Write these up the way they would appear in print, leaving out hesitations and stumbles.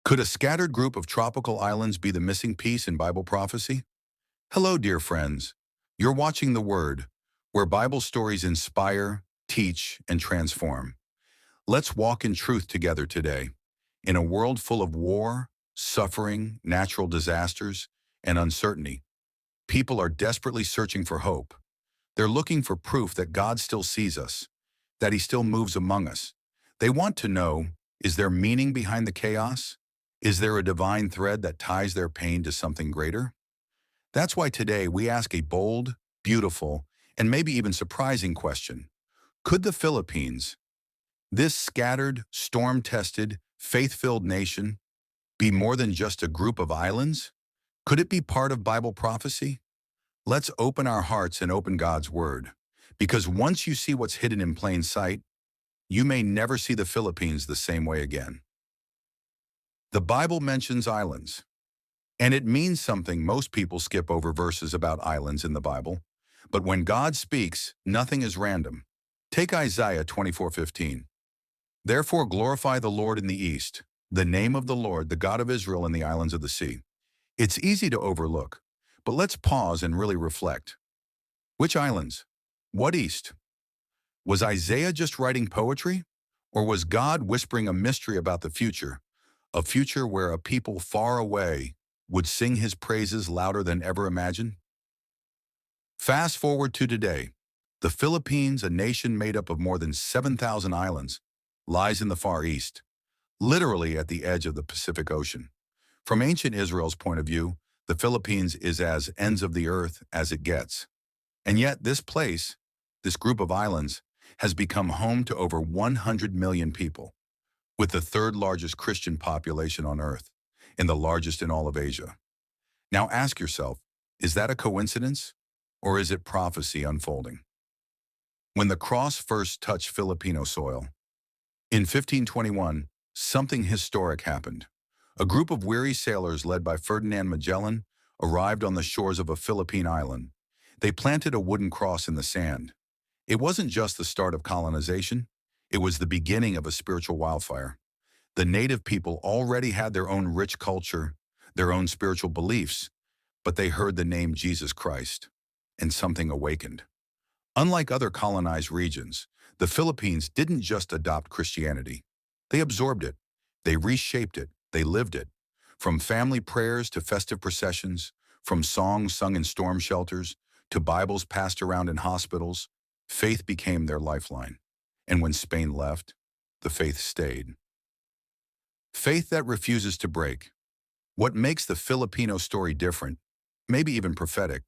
Could a scattered group of tropical islands be the missing piece in Bible prophecy? Hello, dear friends. You're watching The Word, where Bible stories inspire, teach, and transform. Let's walk in truth together today. In a world full of war, suffering, natural disasters, and uncertainty, people are desperately searching for hope. They're looking for proof that God still sees us, that He still moves among us. They want to know, is there meaning behind the chaos? Is there a divine thread that ties their pain to something greater? That's why today we ask a bold, beautiful, and maybe even surprising question. Could the Philippines, this scattered, storm-tested, faith-filled nation, be more than just a group of islands? Could it be part of Bible prophecy? Let's open our hearts and open God's Word. Because once you see what's hidden in plain sight, you may never see the Philippines the same way again. The Bible mentions islands, and it means something. Most people skip over verses about islands in the Bible. But when God speaks, nothing is random. Take Isaiah 24:15. Therefore glorify the Lord in the east, the name of the Lord, the God of Israel in the islands of the sea. It's easy to overlook, but let's pause and really reflect. Which islands? What east? Was Isaiah just writing poetry? Or was God whispering a mystery about the future? A future where a people far away would sing His praises louder than ever imagined? Fast forward to today. The Philippines, a nation made up of more than 7,000 islands, lies in the Far East, literally at the edge of the Pacific Ocean. From ancient Israel's point of view, the Philippines is as ends of the earth as it gets. And yet this place, this group of islands, has become home to over 100 million people, with the third largest Christian population on earth and the largest in all of Asia. Now ask yourself, is that a coincidence or is it prophecy unfolding? When the cross first touched Filipino soil, in 1521, something historic happened. A group of weary sailors led by Ferdinand Magellan arrived on the shores of a Philippine island. They planted a wooden cross in the sand. It wasn't just the start of colonization, it was the beginning of a spiritual wildfire. The native people already had their own rich culture, their own spiritual beliefs, but they heard the name Jesus Christ, and something awakened. Unlike other colonized regions, the Philippines didn't just adopt Christianity. They absorbed it, they reshaped it, they lived it. From family prayers to festive processions, from songs sung in storm shelters to Bibles passed around in hospitals, faith became their lifeline. And when Spain left, the faith stayed. Faith that refuses to break. What makes the Filipino story different, maybe even prophetic,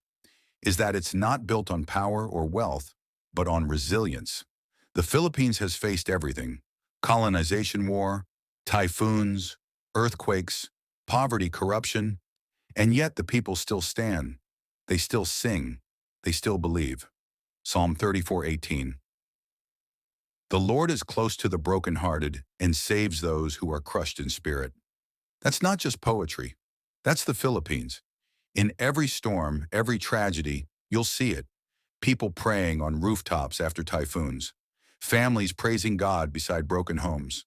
is that it's not built on power or wealth, but on resilience. The Philippines has faced everything: colonization war, typhoons, earthquakes, poverty, corruption, and yet the people still stand. They still sing. They still believe. Psalm 34:18. The Lord is close to the brokenhearted and saves those who are crushed in spirit. That's not just poetry. That's the Philippines. In every storm, every tragedy, you'll see it. People praying on rooftops after typhoons. Families praising God beside broken homes.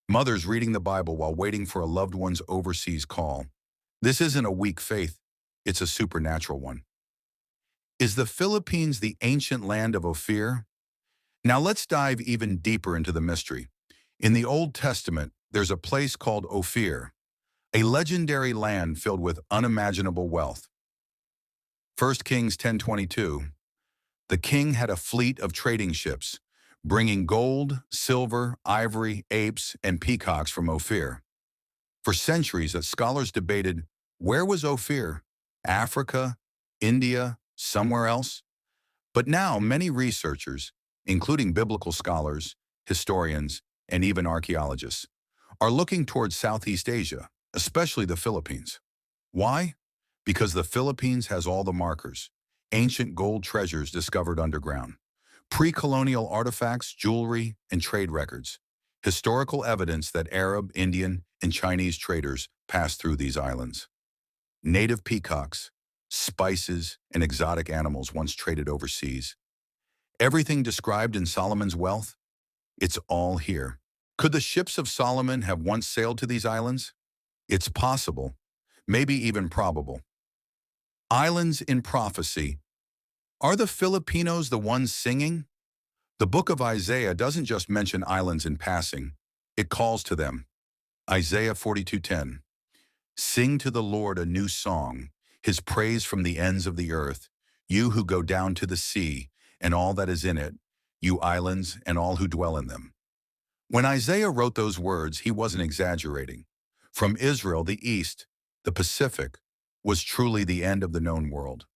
Mothers reading the Bible while waiting for a loved one's overseas call. This isn't a weak faith. It's a supernatural one. Is the Philippines the ancient land of Ophir? Now let's dive even deeper into the mystery. In the Old Testament, there's a place called Ophir, a legendary land filled with unimaginable wealth. 1 Kings 10:22, the king had a fleet of trading ships, bringing gold, silver, ivory, apes, and peacocks from Ophir. For centuries, scholars debated, where was Ophir? Africa? India? Somewhere else? But now many researchers, including biblical scholars, historians, and even archaeologists, are looking towards Southeast Asia, especially the Philippines. Why? Because the Philippines has all the markers: ancient gold treasures discovered underground, pre-colonial artifacts, jewelry, and trade records, historical evidence that Arab, Indian, and Chinese traders passed through these islands, native peacocks, spices, and exotic animals once traded overseas. Everything described in Solomon's wealth, it's all here. Could the ships of Solomon have once sailed to these islands? It's possible, maybe even probable. Islands in prophecy. Are the Filipinos the ones singing? The book of Isaiah doesn't just mention islands in passing. It calls to them. Isaiah 42:10. Sing to the Lord a new song, his praise from the ends of the earth, you who go down to the sea and all that is in it, you islands and all who dwell in them. When Isaiah wrote those words, he wasn't exaggerating. From Israel, the east, the Pacific, was truly the end of the known world.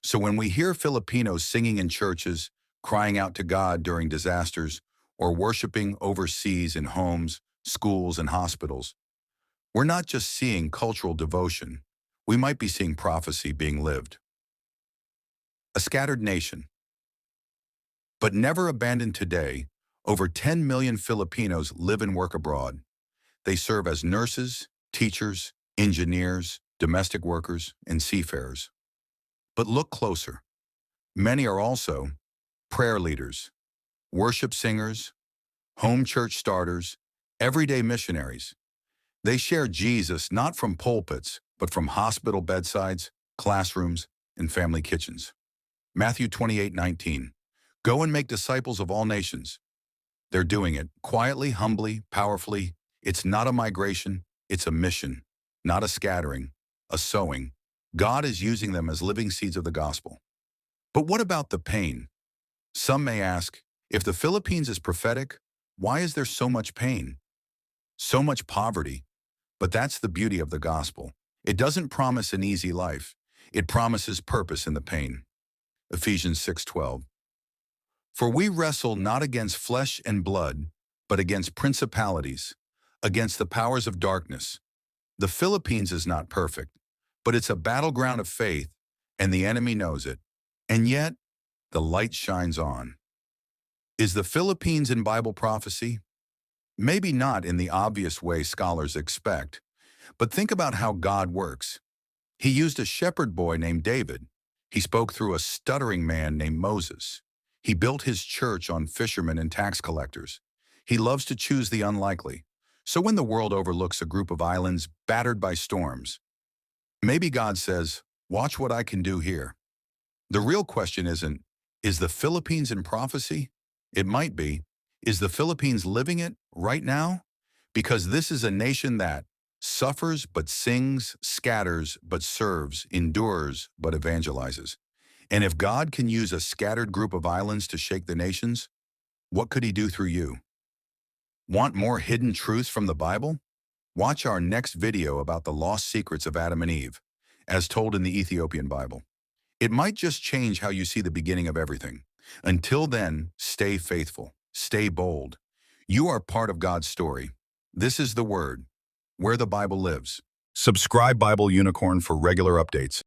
So when we hear Filipinos singing in churches, crying out to God during disasters, or worshiping overseas in homes, schools, and hospitals, we're not just seeing cultural devotion. We might be seeing prophecy being lived. A scattered nation. But never abandoned today, over 10 million Filipinos live and work abroad. They serve as nurses, teachers, engineers, domestic workers, and seafarers. But look closer. Many are also prayer leaders, worship singers, home church starters, everyday missionaries. They share Jesus not from pulpits, but from hospital bedsides, classrooms, and family kitchens. Matthew 28:19. Go and make disciples of all nations. They're doing it quietly, humbly, powerfully. It's not a migration, it's a mission, not a scattering, a sowing. God is using them as living seeds of the gospel. But what about the pain? Some may ask, if the Philippines is prophetic, why is there so much pain? So much poverty? But that's the beauty of the gospel. It doesn't promise an easy life. It promises purpose in the pain. Ephesians 6:12. For we wrestle not against flesh and blood, but against principalities, against the powers of darkness. The Philippines is not perfect, but it's a battleground of faith, and the enemy knows it. And yet, the light shines on. Is the Philippines in Bible prophecy? Maybe not in the obvious way scholars expect, but think about how God works. He used a shepherd boy named David. He spoke through a stuttering man named Moses. He built his church on fishermen and tax collectors. He loves to choose the unlikely. So when the world overlooks a group of islands battered by storms, maybe God says, watch what I can do here. The real question isn't, is the Philippines in prophecy? It might be. Is the Philippines living it right now? Because this is a nation that suffers but sings, scatters but serves, endures but evangelizes. And if God can use a scattered group of islands to shake the nations, what could he do through you? Want more hidden truths from the Bible? Watch our next video about the lost secrets of Adam and Eve, as told in the Ethiopian Bible. It might just change how you see the beginning of everything. Until then, stay faithful, stay bold. You are part of God's story. This is the Word, where the Bible lives. Subscribe Bible Unicorn for regular updates.